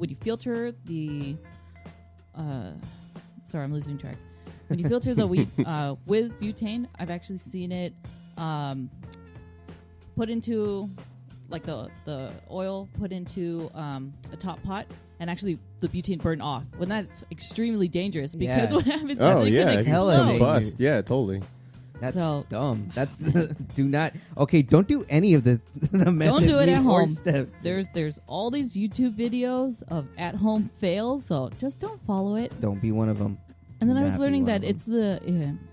when you filter the, sorry, I'm losing track. When you filter the weed with butane, I've actually seen it put into like the oil put into a top pot, and actually the butane burn off. When that's extremely dangerous because what happens is it can explode. Bust. Yeah, totally. That's dumb. That's don't do any of the methods. Don't do it at home. There's all these YouTube videos of at home fails, so just don't follow it. Don't be one of them. And then I was learning that it's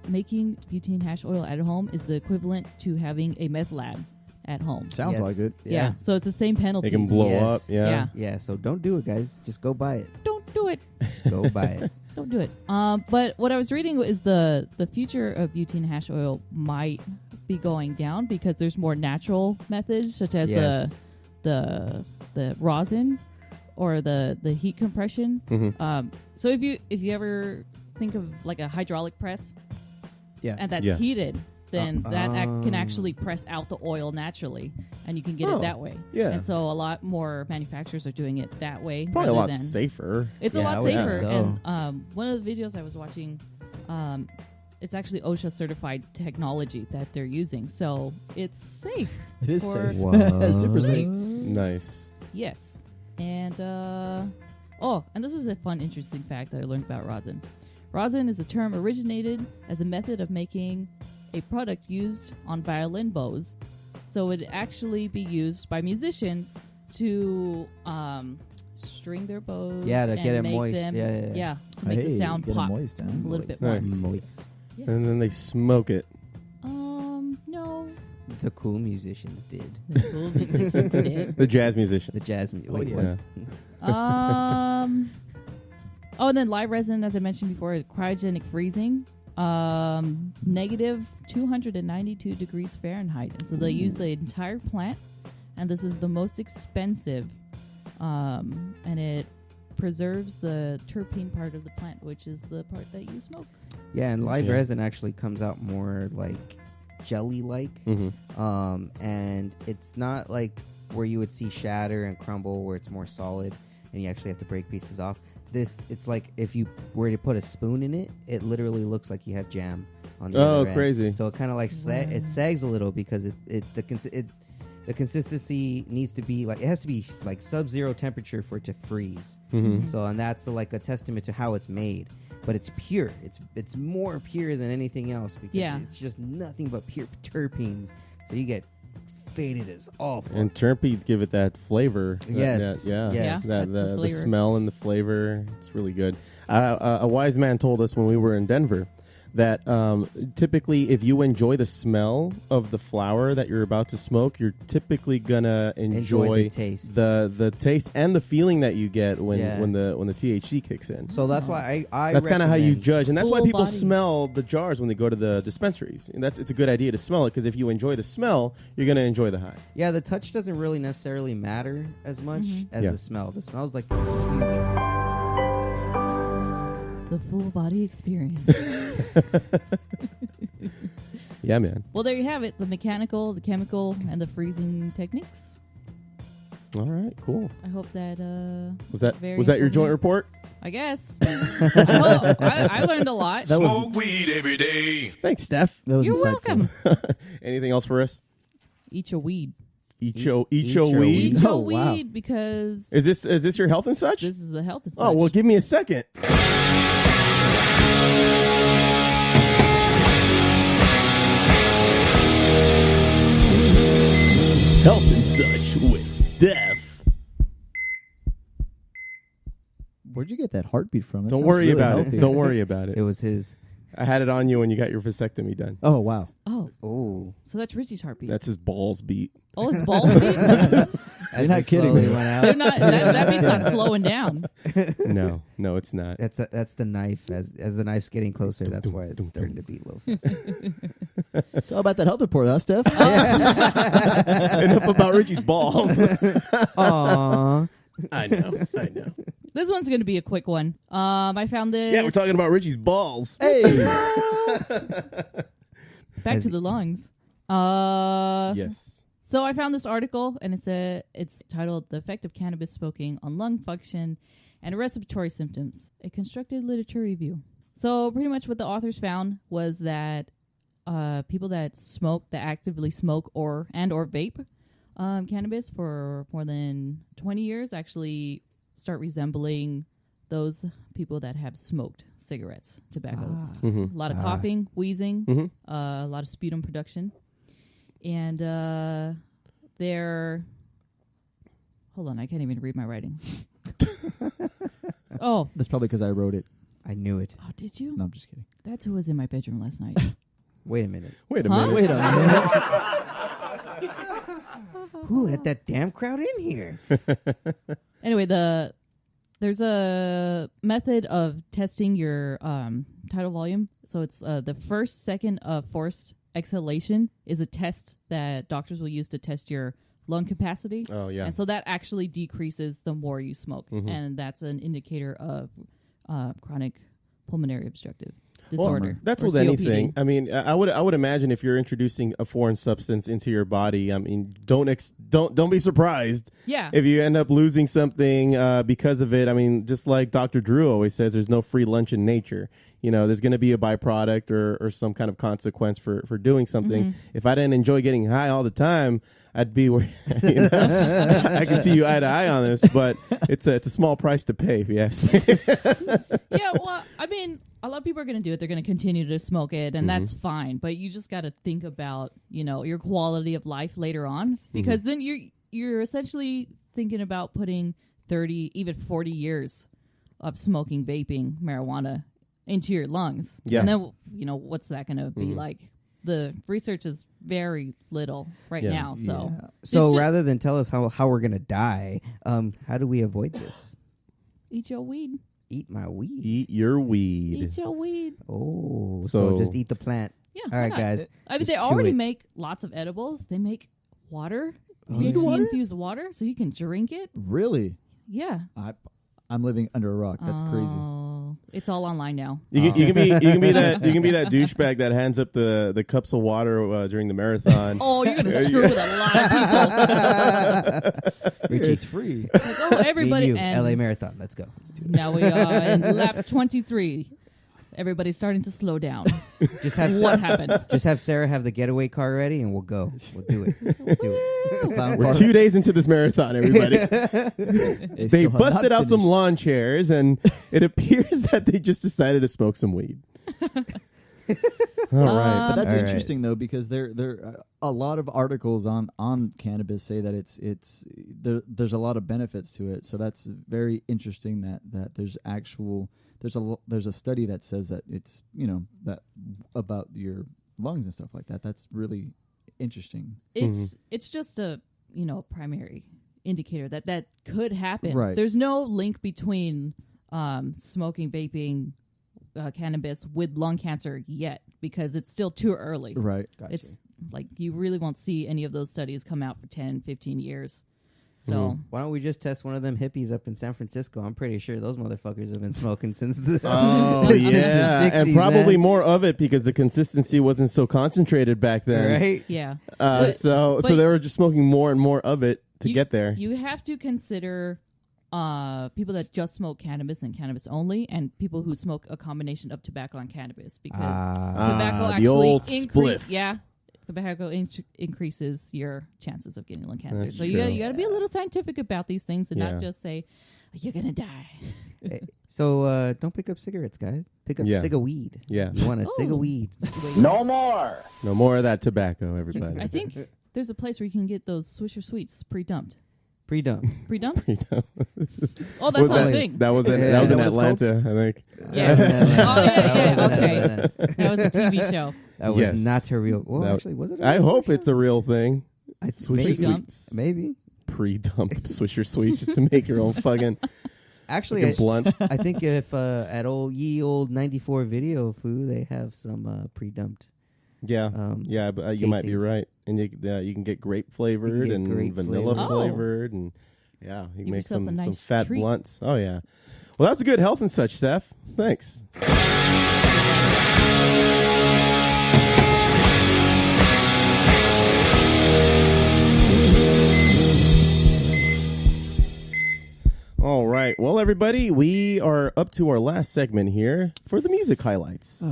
making butane hash oil at home is the equivalent to having a meth lab at home. Sounds like it. Yeah. So it's the same penalty. It can blow up. Yeah. So don't do it, guys. Just go buy it. Don't do it. Just go buy it. Don't do it. But what I was reading is the future of butane hash oil might be going down because there's more natural methods such as the rosin or the heat compression. Mm-hmm. So if you ever think of like a hydraulic press, and that's heated, then that can actually press out the oil naturally, and you can get it that way. Yeah. And so a lot more manufacturers are doing it that way. Probably a lot safer. It's a lot safer. So. And one of the videos I was watching, it's actually OSHA certified technology that they're using, so it's safe. It is safe. Super safe. Nice. Yes. And and this is a fun, interesting fact that I learned about rosin. Rosin is a term originated as a method of making a product used on violin bows. So it would actually be used by musicians to string their bows. Yeah, to get it moist. To make the sound pop moist, a little bit more. Moist. Yeah. And then they smoke it. No. The cool musicians did. The jazz musicians. The jazz musicians. And then live resin, as I mentioned before, is cryogenic freezing. Negative 292 degrees Fahrenheit. And so they use the entire plant, and this is the most expensive. And it preserves the terpene part of the plant, which is the part that you smoke. Yeah, and live resin actually comes out more like jelly-like. And it's not like where you would see shatter and crumble where it's more solid and you actually have to break pieces off. It's like if you were to put a spoon in it, it literally looks like you have jam on the other end. Crazy. So it kind of like it sags a little because the consistency needs to be like, it has to be like sub-zero temperature for it to freeze. So, and that's like a testament to how it's made. But it's pure. It's more pure than anything else because it's just nothing but pure terpenes. So you get faded as awful. And terpenes give it that flavor. Yes. The smell and the flavor. It's really good. A wise man told us when we were in Denver that typically if you enjoy the smell of the flower that you're about to smoke, you're typically gonna enjoy the taste. The taste and the feeling that you get when the THC kicks in. So that's why I that's kind of how you judge, and that's why people body. smell the jars when they go to the dispensaries. And it's a good idea to smell it because if you enjoy the smell, you're gonna enjoy the high. Yeah, the touch doesn't really necessarily matter as much as the smell. The smell's like The full body experience. Yeah, man. Well, there you have it. The mechanical, the chemical, and the freezing techniques. All right, cool. I hope that was that your joint report? I guess. I learned a lot. Smoke weed every day. Thanks, Steph. That was You're insightful. welcome. Anything else for us? Eat your weed. Eat your weed. Eat your Oh, wow. weed because Is this your health and such? this is the health and such. Oh well, give me a second. Health and such with Steph. Where'd you get that heartbeat from? That Don't sounds worry really about healthy. it. Don't worry about it. it was his. I had it on you when you got your vasectomy done. Oh, wow. Oh, so that's Richie's heartbeat. That's his balls beat. Oh, his balls beat? You're not kidding me. Went out. They're not, that beat's not slowing down. No, it's not. That's the knife. As the knife's getting closer, that's why it's starting to beat low. So about that health report, huh, Steph? Enough about Richie's balls. Aww. I know. This one's going to be a quick one. I found this. Yeah, we're talking about Richie's balls. Hey. Back to the lungs. Yes. So I found this article, and it's titled "The Effect of Cannabis Smoking on Lung Function and Respiratory Symptoms: A Constructed Literature Review." So pretty much what the authors found was that people that actively smoke or vape cannabis for more than 20 years actually start resembling those people that have smoked cigarettes, tobaccos. A lot of coughing, wheezing, a lot of sputum production. And they're... Hold on, I can't even read my writing. Oh. That's probably because I wrote it. I knew it. Oh, did you? No, I'm just kidding. That's who was in my bedroom last night. Wait a minute. Wait a minute. Who let that damn crowd in here? Anyway, there's a method of testing your tidal volume. So it's the first second of forced exhalation is a test that doctors will use to test your lung capacity. Oh, yeah. And so that actually decreases the more you smoke. And that's an indicator of chronic pulmonary obstructive disorder. That's or with COPD. anything. I mean, I would imagine if you're introducing a foreign substance into your body, I mean, don't be surprised. Yeah. If you end up losing something because of it. I mean, just like Dr. Drew always says, there's no free lunch in nature. You know, there's going to be a byproduct or some kind of consequence for doing something. If I didn't enjoy getting high all the time, I'd be where I can see you eye to eye on this, but it's a small price to pay if you ask me. Yeah, well, I mean, a lot of people are going to do it. They're going to continue to smoke it, and that's fine. But you just got to think about, your quality of life later on, because then you're essentially thinking about putting 30, even 40 years of smoking, vaping, marijuana into your lungs. Yeah. And then, what's that going to be like? The research is very little right now. So, So rather than tell us how we're going to die, how do we avoid this? eat your weed. Eat my weed. Eat your weed. Eat your weed. Oh, so just eat the plant. Yeah. All right, guys. I mean, just they chew already it. make lots of edibles. They make water, make THC water? infused water, so you can drink it. Really? Yeah. I'm living under a rock. That's crazy. Oh, it's all online now. You can be that douchebag that hands up the cups of water during the marathon. Oh, you're gonna screw with a lot of people. Richie, It's free. Like, oh, everybody. Me and you, And LA Marathon. Let's go. Let's do it. now we are in lap 23. Everybody's starting to slow down. Just have What happened? Just have Sarah have the getaway car ready, and we'll go. We'll do it. We'll do it. We're 2 days into this marathon, everybody. They still have busted not out some finished. lawn chairs, and it appears that they just decided to smoke some weed. All right. But that's All right. interesting though, because there a lot of articles on cannabis say that there's a lot of benefits to it. So that's very interesting that there's a study that says that it's that about your lungs and stuff like that. That's really interesting. It's just a primary indicator that could happen. Right. There's no link between smoking, vaping, cannabis with lung cancer yet, because it's still too early. Right. Gotcha. It's like you really won't see any of those studies come out for 10, 15 years. So Why don't we just test one of them hippies up in San Francisco? I'm pretty sure those motherfuckers have been smoking since the since the 60s, and probably man. more of it because the consistency wasn't so concentrated back then. Right? yeah. So but they were just smoking more and more of it to get there. You have to consider people that just smoke cannabis and cannabis only, and people who smoke a combination of tobacco and cannabis, because tobacco the actually old increases. spliff. Yeah, tobacco increases your chances of getting lung cancer. That's so true. you gotta be a little scientific about these things and Yeah. not just say you're gonna die. Hey, so don't pick up cigarettes, guys. Pick up cig of weed. Yeah. You want a cig Oh. of weed. No more. No more of that tobacco, everybody. I think there's a place where you can get those Swisher Sweets pre-dumped. Pre-dump. Pre-dumped? You know? Oh, that's Was not that, a thing. that was in, Yeah. that was Is in that what it's Atlanta, I think. Yeah. Oh, yeah, okay. That was a TV show. That was Yes. not a real. Well, That- actually, was it? I hope it's a real thing. Swisher maybe. Sweets. Maybe. Pre-dumped Swisher Sweets just to make your own fucking Actually, blunts. I think if at old 94 Video Foo, they have some pre-dumped. Yeah, but you might be casings. right. And you can get grape flavored get and grape vanilla flavored. flavored, and you can Give make yourself a some nice fat treat. blunts. Oh yeah. Well, that's a good health and such, Steph. Thanks. right. Well, everybody, we are up to our last segment here for the music highlights.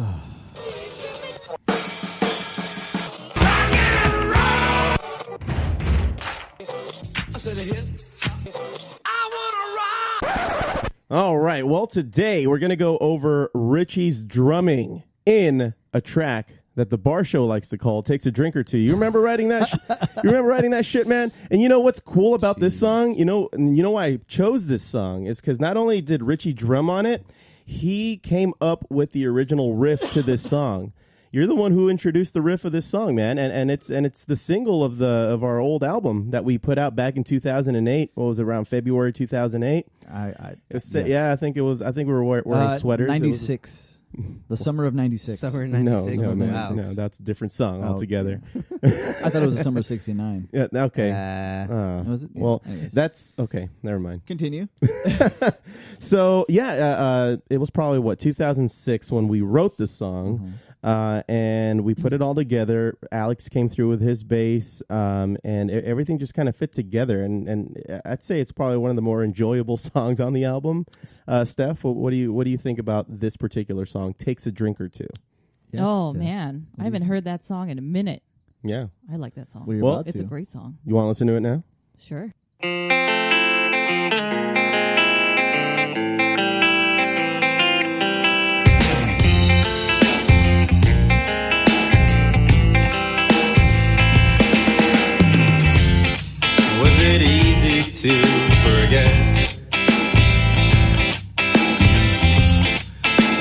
All right. Well, today we're going to go over Richie's drumming in a track that the Barshow likes to call Takes a Drink or Two. You remember writing that? You remember writing that shit, man? And you know what's cool about this song? You know why I chose this song is because not only did Richie drum on it, he came up with the original riff to this song. You're the one who introduced the riff of this song, man, and it's the single of our old album that we put out back in 2008. What was it, around February 2008? Yes. Yeah, I think we were wearing sweaters. 96. The summer of 96. Summer of 96. No, that's a different song altogether. I thought it was the summer of 69. Yeah, okay. Was it? Yeah. Well, anyways. that's okay. Never mind. Continue. So, it was probably, 2006 when we wrote this song. Mm-hmm. And we put it all together. Alex came through with his bass, and everything just kind of fit together. And I'd say it's probably one of the more enjoyable songs on the album. Steph, what do you think about this particular song? Takes a Drink or Two. Yes, man, I haven't heard that song in a minute. Yeah, I like that song. Well, it's a great song. You want to listen to it now? Sure. Was it easy to forget?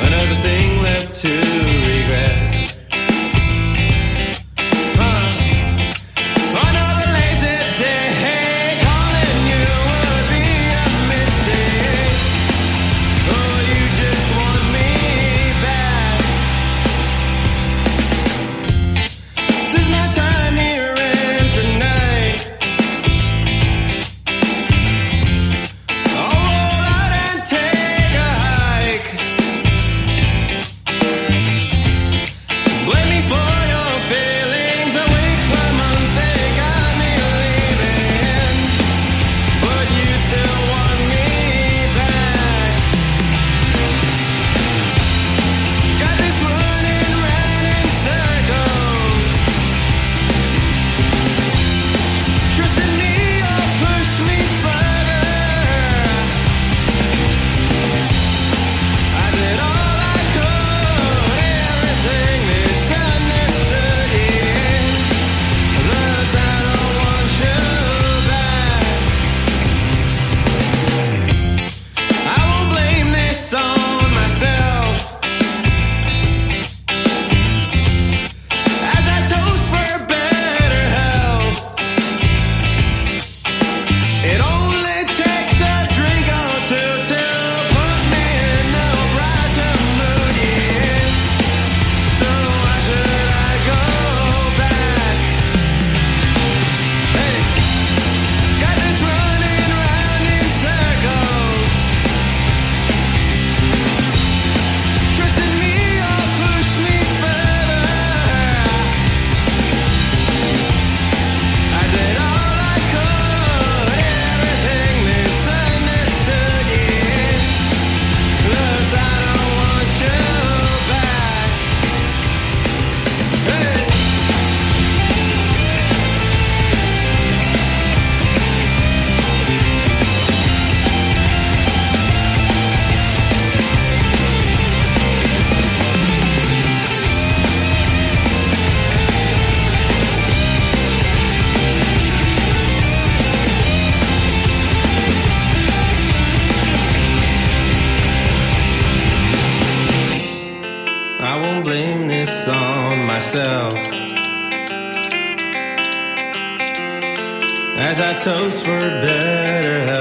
Another thing left to regret. Another lazy day, calling you would be a mistake. Oh, you just want me back. Does my time here end tonight? I'll roll out and take a hike. Blame me for your feelings. A week per month they got me leaving, but you still want me back. Got this running round in circles. Trusting me or push me further. I did all I could, everything misunderstood in. Thus I don't want you back. I will blame this on myself as I toast for better health. It only takes a drink or two to put me in a brighter mood, yeah. So why should I go back? Hey, got this running round in circles. Trusting me or push me further. I did all I could, everything misunderstood, yeah. Thus I don't want you back. Hey. I won't blame this on myself as I toast for better health.